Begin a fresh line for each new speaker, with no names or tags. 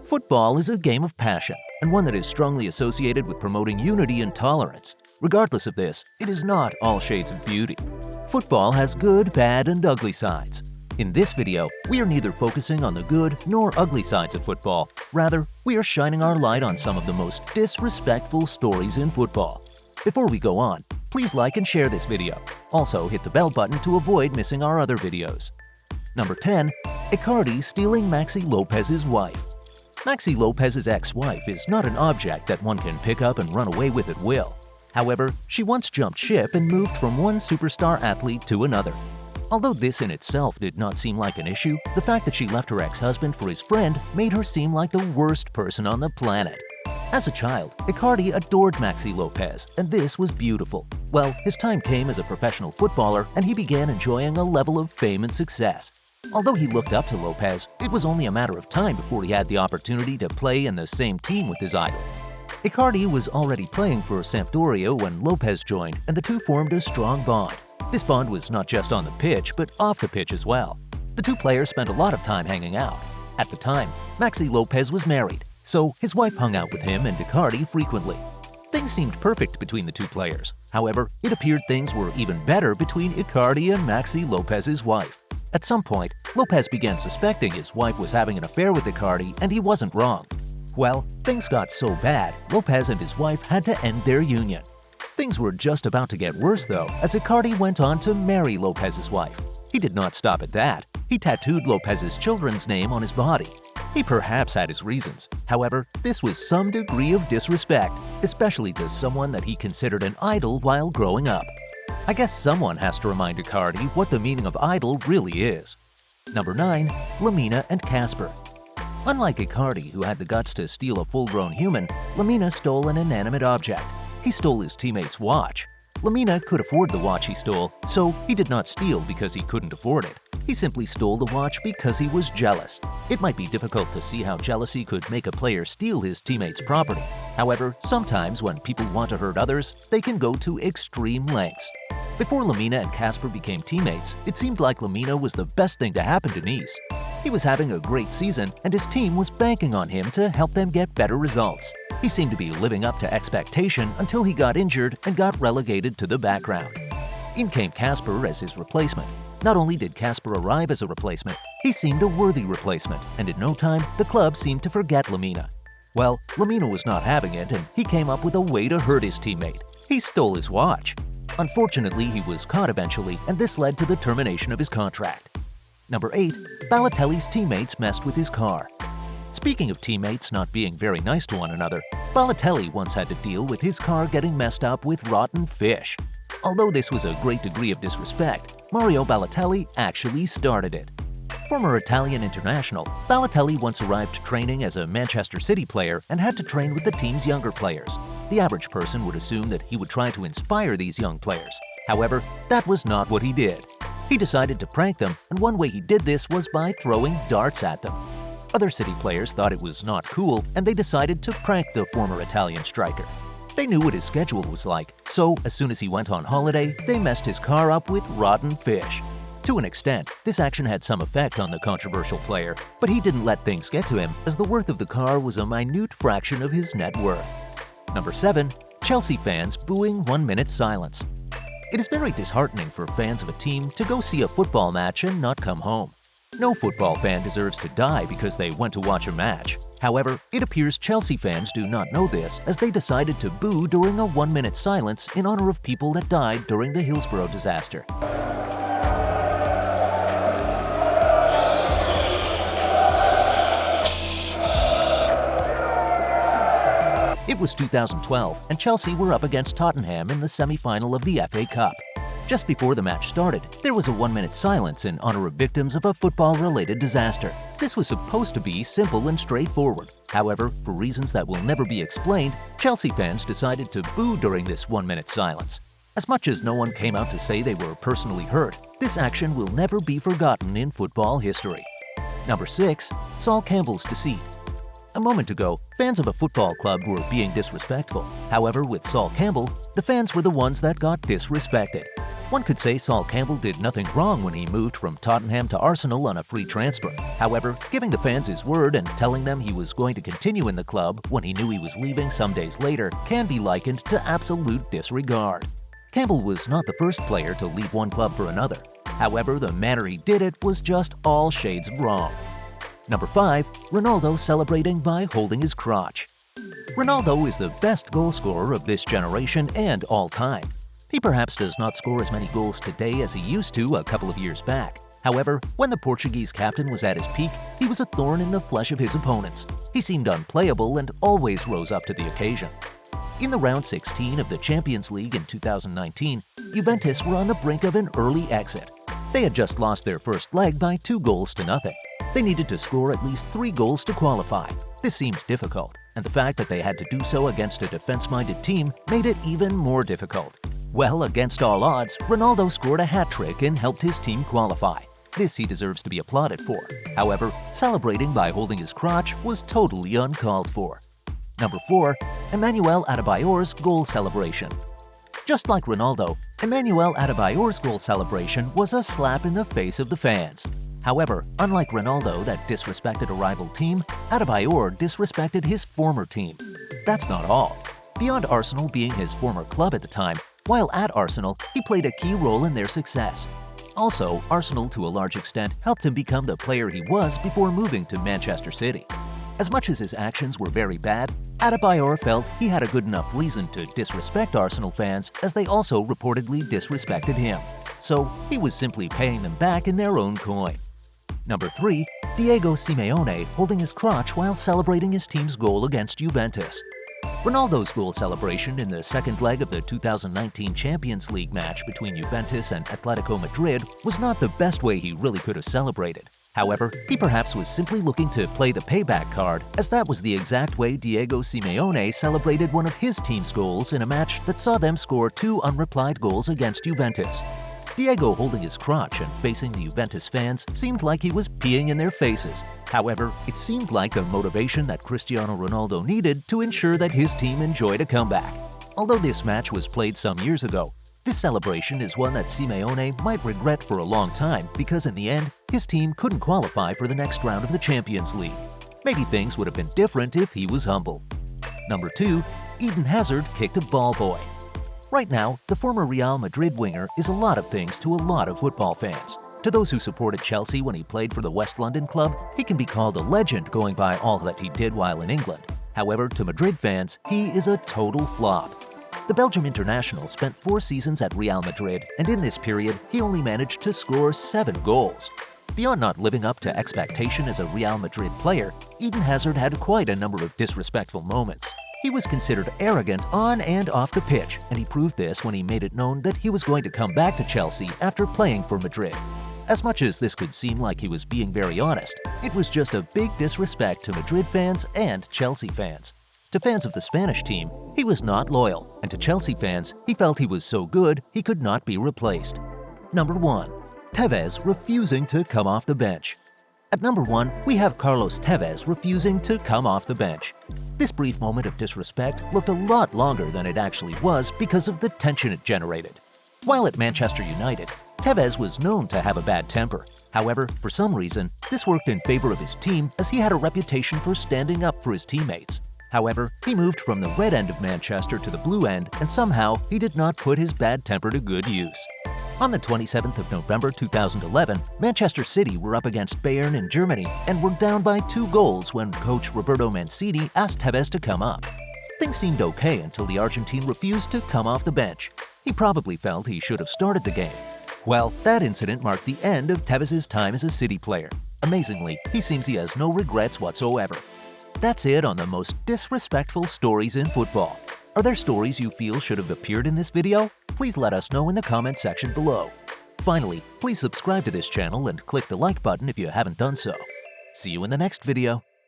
Football is a game of passion, and one that is strongly associated with promoting unity and tolerance. Regardless of this, it is not all shades of beauty. Football has good, bad, and ugly sides. In this video, we are neither focusing on the good nor ugly sides of football. Rather, we are shining our light on some of the most disrespectful stories in football. Before we go on, please like and share this video. Also, hit the bell button to avoid missing our other videos. Number 10. Icardi stealing Maxi Lopez's wife. Maxi Lopez's ex-wife is not an object that one can pick up and run away with at will. However, she once jumped ship and moved from one superstar athlete to another. Although this in itself did not seem like an issue, the fact that she left her ex-husband for his friend made her seem like the worst person on the planet. As a child, Icardi adored Maxi Lopez, and this was beautiful. Well, his time came as a professional footballer, and he began enjoying a level of fame and success. Although he looked up to Lopez, it was only a matter of time before he had the opportunity to play in the same team with his idol. Icardi was already playing for Sampdoria when Lopez joined, and the two formed a strong bond. This bond was not just on the pitch, but off the pitch as well. The two players spent a lot of time hanging out. At the time, Maxi Lopez was married, so his wife hung out with him and Icardi frequently. Things seemed perfect between the two players. However, it appeared things were even better between Icardi and Maxi Lopez's wife. At some point, Lopez began suspecting his wife was having an affair with Icardi, and he wasn't wrong. Well, things got so bad, Lopez and his wife had to end their union. Things were just about to get worse though, as Icardi went on to marry Lopez's wife. He did not stop at that. He tattooed Lopez's children's name on his body. He perhaps had his reasons. However, this was some degree of disrespect, especially to someone that he considered an idol while growing up. I guess someone has to remind Icardi what the meaning of idol really is. Number 9. Lamina and Casper. Unlike Icardi, who had the guts to steal a full-grown human, Lamina stole an inanimate object. He stole his teammate's watch. Lamina could afford the watch he stole, so he did not steal because he couldn't afford it. He simply stole the watch because he was jealous. It might be difficult to see how jealousy could make a player steal his teammate's property. However, sometimes when people want to hurt others, they can go to extreme lengths. Before Lamina and Casper became teammates, it seemed like Lamina was the best thing to happen to Nice. He was having a great season, and his team was banking on him to help them get better results. He seemed to be living up to expectation until he got injured and got relegated to the background. In came Casper as his replacement. Not only did Casper arrive as a replacement, he seemed a worthy replacement, and in no time, the club seemed to forget Lamina. Well, Lamina was not having it, and he came up with a way to hurt his teammate. He stole his watch. Unfortunately, he was caught eventually, and this led to the termination of his contract. Number 8. Balotelli's teammates messed with his car. Speaking of teammates not being very nice to one another, Balotelli once had to deal with his car getting messed up with rotten fish. Although this was a great degree of disrespect, Mario Balotelli actually started it. Former Italian international, Balotelli once arrived training as a Manchester City player and had to train with the team's younger players. The average person would assume that he would try to inspire these young players. However, that was not what he did. He decided to prank them, and one way he did this was by throwing darts at them. Other City players thought it was not cool, and they decided to prank the former Italian striker. They knew what his schedule was like, so as soon as he went on holiday, they messed his car up with rotten fish. To an extent, this action had some effect on the controversial player, but he didn't let things get to him, as the worth of the car was a minute fraction of his net worth. Number 7. Chelsea fans booing 1-minute silence. It is very disheartening for fans of a team to go see a football match and not come home. No football fan deserves to die because they went to watch a match. However, it appears Chelsea fans do not know this, as they decided to boo during a 1-minute silence in honor of people that died during the Hillsborough disaster. It was 2012, and Chelsea were up against Tottenham in the semi-final of the FA Cup. Just before the match started, there was a 1-minute silence in honor of victims of a football-related disaster. This was supposed to be simple and straightforward. However, for reasons that will never be explained, Chelsea fans decided to boo during this 1-minute silence. As much as no one came out to say they were personally hurt, this action will never be forgotten in football history. Number 6. Sol Campbell's deceit. A moment ago, fans of a football club were being disrespectful. However, with Sol Campbell, the fans were the ones that got disrespected. One could say Sol Campbell did nothing wrong when he moved from Tottenham to Arsenal on a free transfer. However, giving the fans his word and telling them he was going to continue in the club when he knew he was leaving some days later can be likened to absolute disregard. Campbell was not the first player to leave one club for another. However, the manner he did it was just all shades of wrong. Number 5. Ronaldo celebrating by holding his crotch. Ronaldo is the best goal scorer of this generation and all time. He perhaps does not score as many goals today as he used to a couple of years back. However, when the Portuguese captain was at his peak, he was a thorn in the flesh of his opponents. He seemed unplayable and always rose up to the occasion. In the round 16 of the Champions League in 2019, Juventus were on the brink of an early exit. They had just lost their first leg by 2-0. They needed to score at least 3 goals to qualify. This seemed difficult, and the fact that they had to do so against a defense-minded team made it even more difficult. Well, against all odds, Ronaldo scored a hat-trick and helped his team qualify. This he deserves to be applauded for. However, celebrating by holding his crotch was totally uncalled for. Number 4. Emmanuel Adebayor's goal celebration. Just like Ronaldo, Emmanuel Adebayor's goal celebration was a slap in the face of the fans. However, unlike Ronaldo that disrespected a rival team, Adebayor disrespected his former team. That's not all. Beyond Arsenal being his former club at the time, while at Arsenal, he played a key role in their success. Also, Arsenal to a large extent helped him become the player he was before moving to Manchester City. As much as his actions were very bad, Adebayor felt he had a good enough reason to disrespect Arsenal fans as they also reportedly disrespected him. So he was simply paying them back in their own coin. Number 3. Diego Simeone holding his crotch while celebrating his team's goal against Juventus. Ronaldo's goal celebration in the second leg of the 2019 Champions League match between Juventus and Atletico Madrid was not the best way he really could have celebrated. However, he perhaps was simply looking to play the payback card, as that was the exact way Diego Simeone celebrated one of his team's goals in a match that saw them score 2 unreplied goals against Juventus. Diego holding his crotch and facing the Juventus fans seemed like he was peeing in their faces. However, it seemed like the motivation that Cristiano Ronaldo needed to ensure that his team enjoyed a comeback. Although this match was played some years ago, this celebration is one that Simeone might regret for a long time because in the end, his team couldn't qualify for the next round of the Champions League. Maybe things would have been different if he was humble. Number 2. Eden Hazard kicked a ball boy. Right now, the former Real Madrid winger is a lot of things to a lot of football fans. To those who supported Chelsea when he played for the West London club, he can be called a legend going by all that he did while in England. However, to Madrid fans, he is a total flop. The Belgium international spent 4 seasons at Real Madrid, and in this period, he only managed to score 7 goals. Beyond not living up to expectation as a Real Madrid player, Eden Hazard had quite a number of disrespectful moments. He was considered arrogant on and off the pitch, and he proved this when he made it known that he was going to come back to Chelsea after playing for Madrid. As much as this could seem like he was being very honest, it was just a big disrespect to Madrid fans and Chelsea fans. To fans of the Spanish team, he was not loyal, and to Chelsea fans, he felt he was so good he could not be replaced. Number 1. Tevez refusing to come off the bench. At number 1, we have Carlos Tevez refusing to come off the bench. This brief moment of disrespect looked a lot longer than it actually was because of the tension it generated. While at Manchester United, Tevez was known to have a bad temper. However, for some reason, this worked in favor of his team as he had a reputation for standing up for his teammates. However, he moved from the red end of Manchester to the blue end, and somehow he did not put his bad temper to good use. On the 27th of November 2011, Manchester City were up against Bayern in Germany and were down by 2 goals when coach Roberto Mancini asked Tevez to come up. Things seemed okay until the Argentine refused to come off the bench. He probably felt he should have started the game. Well, that incident marked the end of Tevez's time as a City player. Amazingly, he seems he has no regrets whatsoever. That's it on the most disrespectful stories in football. Are there stories you feel should have appeared in this video? Please let us know in the comment section below. Finally, please subscribe to this channel and click the like button if you haven't done so. See you in the next video.